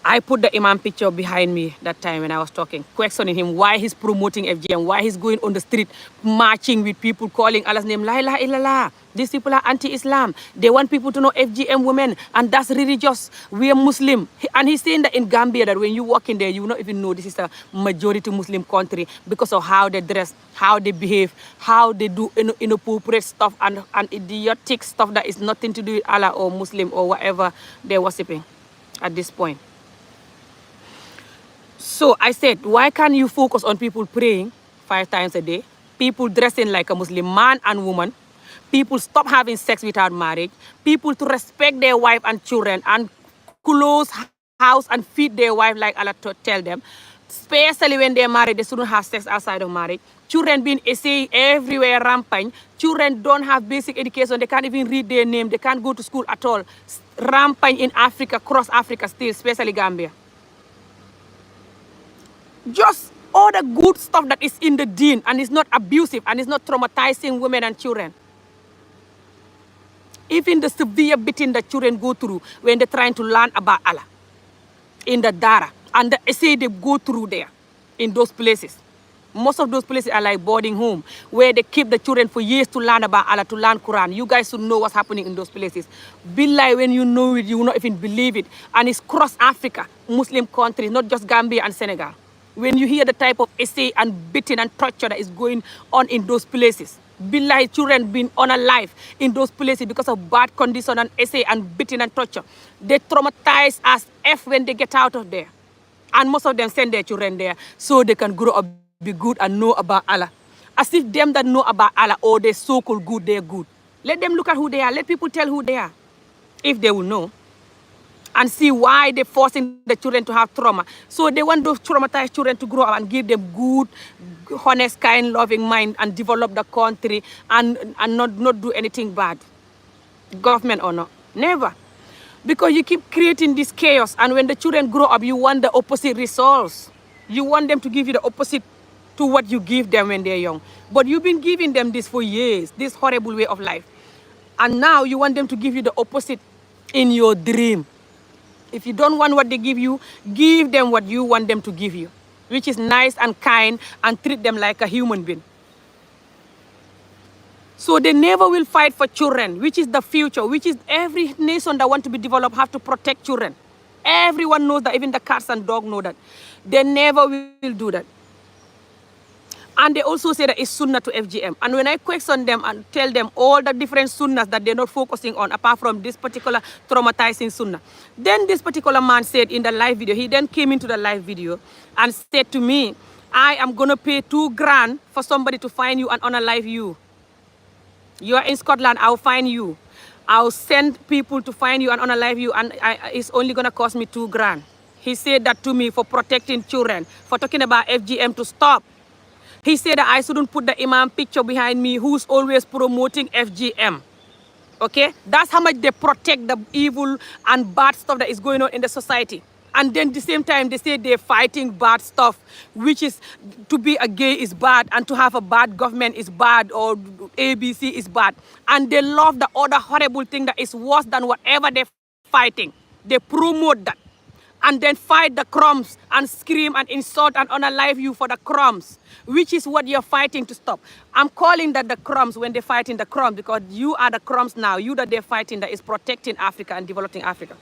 I put the Imam picture behind me that time when I was talking, questioning him why he's promoting FGM, why he's going on the street, marching with people, calling Allah's name, La ilaha illallah. These people are anti-Islam. They want people to know FGM women, and that's religious. We are Muslim. And he's saying that in Gambia, that when you walk in there, you will not even know this is a majority Muslim country because of how they dress, how they behave, how they do inappropriate stuff and idiotic stuff that is nothing to do with Allah or Muslim or whatever they're worshipping at this point. So I said, why can't you focus on people praying 5 times a day, people dressing like a Muslim man and woman, people stop having sex without marriage, people to respect their wife and children and close house and feed their wife like Allah tell them, especially when they're married, they shouldn't have sex outside of marriage. Children being essay everywhere rampant. Children don't have basic education. They can't even read their name. They can't go to school at all. Rampant in Africa, across Africa still, especially Gambia. Just all the good stuff that is in the deen and is not abusive and is not traumatizing women and children. Even the severe beating that children go through when they're trying to learn about Allah in the Dara and the essay they go through there in those places. Most of those places are like boarding home where they keep the children for years to learn about Allah, to learn Quran. You guys should know what's happening in those places. Billahi, when you know it, you will not even believe it. And it's cross Africa, Muslim countries, not just Gambia and Senegal. When you hear the type of essay and beating and torture that is going on in those places. Billahi, children being unalive in those places because of bad condition and essay and beating and torture. They traumatize as F when they get out of there. And most of them send their children there so they can grow up, be good and know about Allah. As if them that know about Allah or they're so-called good, they're good. Let them look at who they are. Let people tell who they are. If they will know. And see why they're forcing the children to have trauma. So they want those traumatized children to grow up and give them good, honest, kind, loving mind and develop the country and not do anything bad. Government or not. Never. Because you keep creating this chaos and when the children grow up, you want the opposite results. You want them to give you the opposite to what you give them when they're young. But you've been giving them this for years, this horrible way of life. And now you want them to give you the opposite in your dream. If you don't want what they give you, give them what you want them to give you, which is nice and kind and treat them like a human being. So they never will fight for children, which is the future, which is every nation that want to be developed have to protect children. Everyone knows that, even the cats and dogs know that. They never will do that. And they also say that it's sunnah to FGM. And when I question them and tell them all the different sunnahs that they're not focusing on, apart from this particular traumatizing sunnah, then this particular man said in the live video, he then came into the live video and said to me, I am going to pay $2,000 for somebody to find you and unalive you. You are in Scotland, I'll find you. I'll send people to find you and unalive you, and it's only going to cost me $2,000. He said that to me for protecting children, for talking about FGM to stop. He said that I shouldn't put the Imam picture behind me who's always promoting FGM. Okay? That's how much they protect the evil and bad stuff that is going on in the society. And then at the same time, they say they're fighting bad stuff, which is to be a gay is bad and to have a bad government is bad or ABC is bad. And they love the other horrible thing that is worse than whatever they're fighting. They promote that. and then fight the crumbs and scream and insult and unalive you for the crumbs, which is what you're fighting to stop. I'm calling that the crumbs when they're fighting the crumbs because you are the crumbs now. You that they're fighting that is protecting Africa and developing Africa.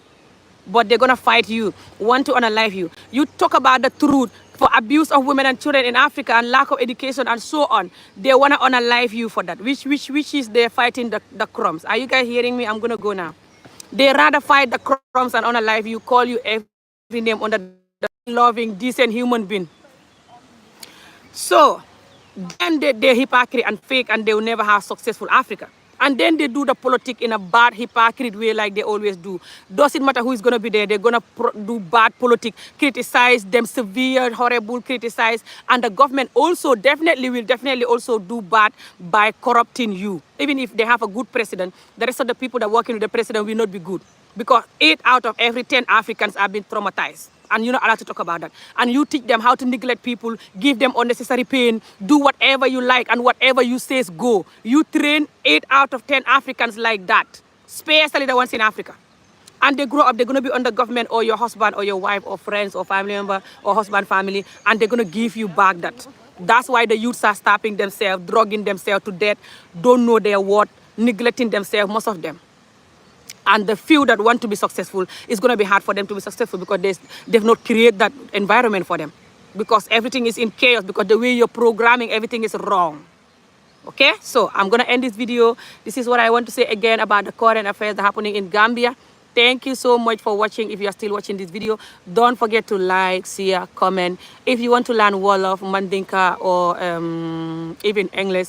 But they're going to fight you, want to unalive you. You talk about the truth for abuse of women and children in Africa and lack of education and so on. They want to unalive you for that, which is they're fighting the crumbs. Are you guys hearing me? I'm going to go now. They rather fight the crumbs and unalive you, call you every name under the loving, decent human being. So then they're hypocrite and fake and they will never have successful Africa. And then they do the politics in a bad, hypocrite way like they always do. Doesn't matter who is going to be there. They're going to do bad politics, criticize them severe, horrible, criticize. And the government also will also do bad by corrupting you. Even if they have a good president, the rest of the people that are working with the president will not be good. Because 8 out of every 10 Africans have been traumatized. And you're not allowed to talk about that. And you teach them how to neglect people, give them unnecessary pain, do whatever you like and whatever you say go. You train 8 out of 10 Africans like that, especially the ones in Africa. And they grow up, they're going to be under government or your husband or your wife or friends or family member or husband, family, and they're going to give you back that. That's why the youths are stopping themselves, drugging themselves to death, don't know their worth, neglecting themselves, most of them. And the few that want to be successful, it's going to be hard for them to be successful because they've not created that environment for them. Because everything is in chaos, because the way you're programming, everything is wrong. Okay, so I'm going to end this video. This is what I want to say again about the current affairs that are happening in Gambia. Thank you so much for watching. If you are still watching this video, don't forget to like, share, comment. If you want to learn Wolof, Mandinka, or even English,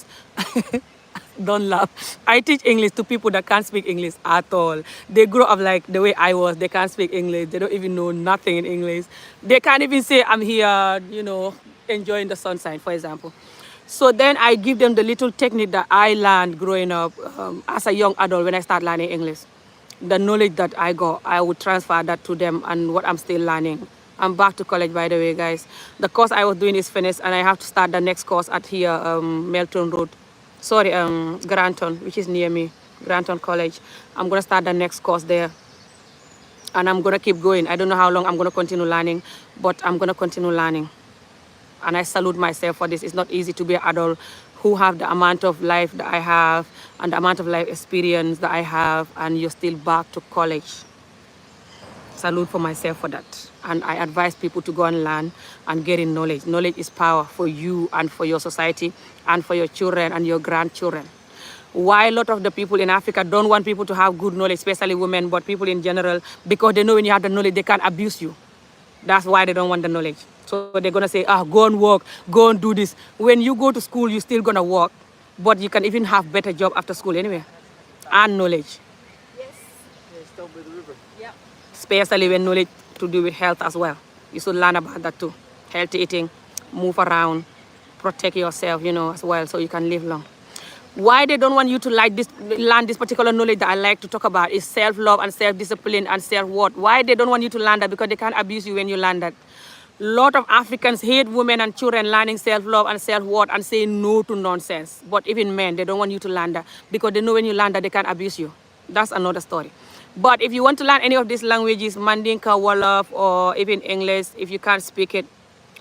don't laugh. I teach English to people that can't speak English at all. They grow up like the way I was. They can't speak English. They don't even know nothing in English. They can't even say, I'm here, you know, enjoying the sunshine, for example. So then I give them the little technique that I learned growing up as a young adult when I start learning English. The knowledge that I got, I would transfer that to them and what I'm still learning. I'm back to college, by the way, guys. The course I was doing is finished and I have to start the next course at here, Melton Road. Sorry, Granton, which is near me, Granton College. I'm going to start the next course there. And I'm going to keep going. I don't know how long I'm going to continue learning, but I'm going to continue learning. And I salute myself for this. It's not easy to be an adult who have the amount of life that I have and the amount of life experience that I have, and you're still back to college. Salute for myself for that. And I advise people to go and learn and get in knowledge. Knowledge is power for you and for your society and for your children and your grandchildren. Why a lot of the people in Africa don't want people to have good knowledge, especially women, but people in general, because they know when you have the knowledge, they can't abuse you. That's why they don't want the knowledge. So they're going to say, go and work, go and do this. When you go to school, you're still going to work, but you can even have better job after school anyway. And knowledge. Yes. Yes, down by the river. Yeah. Especially when knowledge to do with health as well. You should learn about that too. Healthy eating, move around, protect yourself, you know, as well, so you can live long. Why they don't want you to learn this particular knowledge that I like to talk about is self-love and self-discipline and self-worth. Why they don't want you to learn that? Because they can't abuse you when you learn that. A lot of Africans hate women and children learning self-love and self-worth and saying no to nonsense. But even men, they don't want you to learn that because they know when you learn that, they can't abuse you. That's another story. But if you want to learn any of these languages, Mandinka, Wolof, or even English, if you can't speak it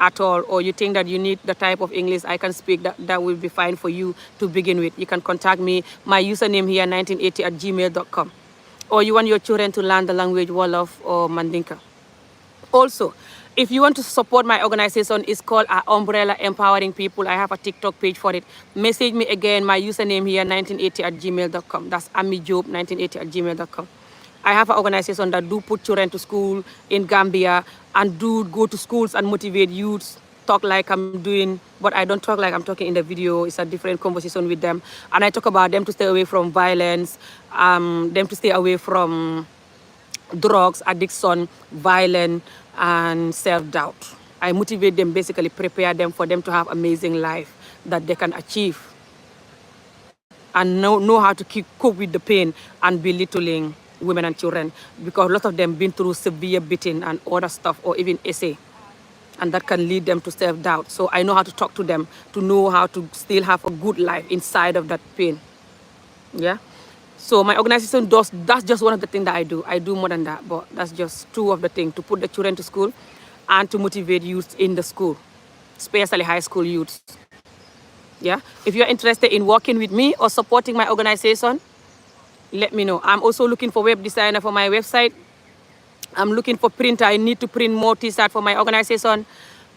at all, or you think that you need the type of English I can speak, that will be fine for you to begin with. You can contact me. My username here, 1980@gmail.com. Or you want your children to learn the language Wolof or Mandinka. Also, if you want to support my organization, it's called Umbrella Empowering People. I have a TikTok page for it. Message me again. My username here, 1980@gmail.com. That's amijob1980@gmail.com. I have an organization that do put children to school in Gambia and do go to schools and motivate youths, talk like I'm doing, but I don't talk like I'm talking in the video. It's a different conversation with them. And I talk about them to stay away from violence, them to stay away from drugs, addiction, violence, and self-doubt. I motivate them, basically prepare them for them to have amazing life that they can achieve and know how to cope with the pain and belittling women and children, because a lot of them been through severe beating and other stuff, or even essay, and that can lead them to self-doubt. So I know how to talk to them to know how to still have a good life inside of that pain. Yeah. So my organization that's just one of the things that I do. I do more than that, but that's just two of the things, to put the children to school and to motivate youth in the school, especially high school youths. Yeah, if you're interested in working with me or supporting my organization, let me know. I'm also looking for web designer for my website. I'm looking for printer. I need to print more t-shirts for my organization.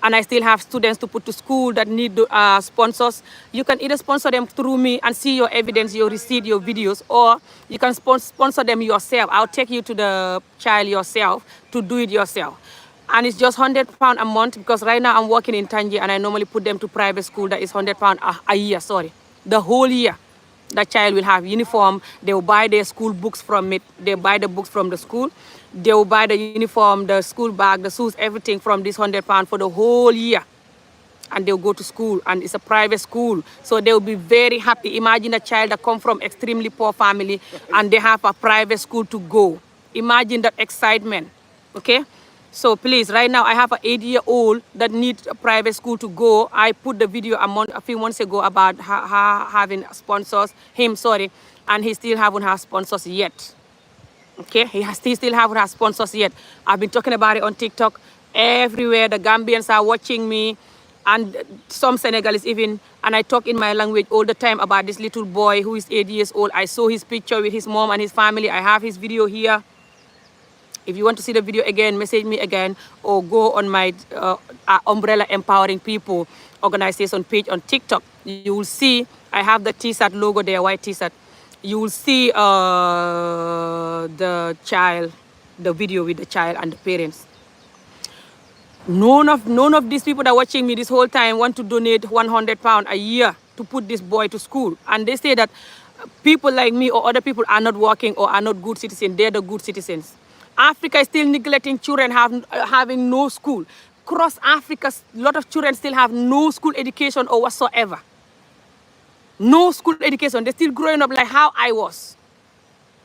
And I still have students to put to school that need sponsors. You can either sponsor them through me and see your evidence, your receipt, your videos, or you can sponsor them yourself. I'll take you to the child yourself to do it yourself. And it's just £100 a month, because right now I'm working in Tangier and I normally put them to private school. That is £100 a year, sorry. The whole year. The child will have uniform. They will buy their school books from it. They buy the books from the school. They will buy the uniform, the school bag, the shoes, everything from this £100 for the whole year. And they'll go to school, and it's a private school. So they'll be very happy. Imagine a child that come from extremely poor family and they have a private school to go. Imagine that excitement, okay? So please, right now I have an 8-year-old that needs a private school to go. I put the video a few months ago about having sponsors, and he still haven't had sponsors yet. Okay, he still haven't had sponsors yet. I've been talking about it on TikTok. Everywhere the Gambians are watching me, and some Senegalese even, and I talk in my language all the time about this little boy who is 8 years old. I saw his picture with his mom and his family. I have his video here. If you want to see the video again, message me again, or go on my Umbrella Empowering People organization page on TikTok. You will see I have the t-shirt logo there, white t-shirt. You will see the child, the video with the child and the parents. None of these people that are watching me this whole time want to donate £100 a year to put this boy to school. And they say that people like me or other people are not working or are not good citizens. They're the good citizens. Africa is still neglecting children having no school. Across Africa, a lot of children still have no school education or whatsoever. No school education. They're still growing up like how I was.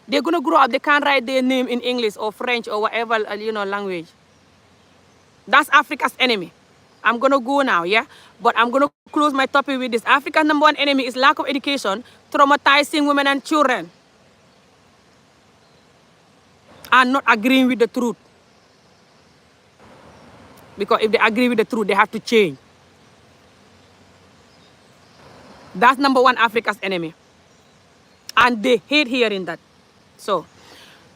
They're going to grow up. They can't write their name in English or French or whatever, language. That's Africa's enemy. I'm going to go now, yeah? But I'm going to close my topic with this. Africa's #1 enemy is lack of education, traumatizing women and children, and not agreeing with the truth. Because if they agree with the truth, they have to change. That's #1 Africa's enemy. And they hate hearing that. So,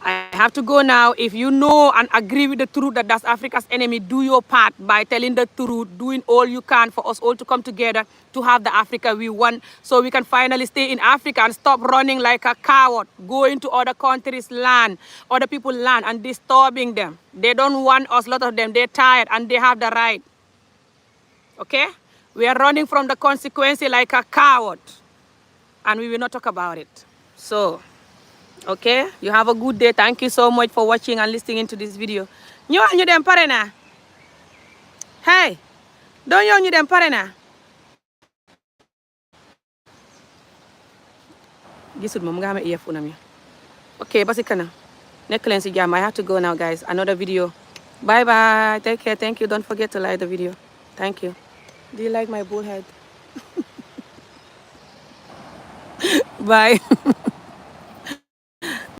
I have to go now. If you know and agree with the truth that that's Africa's enemy, do your part by telling the truth, doing all you can for us all to come together to have the Africa we want, so we can finally stay in Africa and stop running like a coward, going to other countries' land, other people's land, and disturbing them. They don't want us, a lot of them. They're tired and they have the right. Okay? We are running from the consequences like a coward, and we will not talk about it. So, okay, you have a good day. Thank you so much for watching and listening to this video. You dem pare na. Hey, don't you dem pare na. Gisud mo mga earphone am. Okay, basi kana. Nek len si jam. I have to go now, guys. Another video. Bye bye. Take care. Thank you. Don't forget to like the video. Thank you. Do you like my bull head? Bye.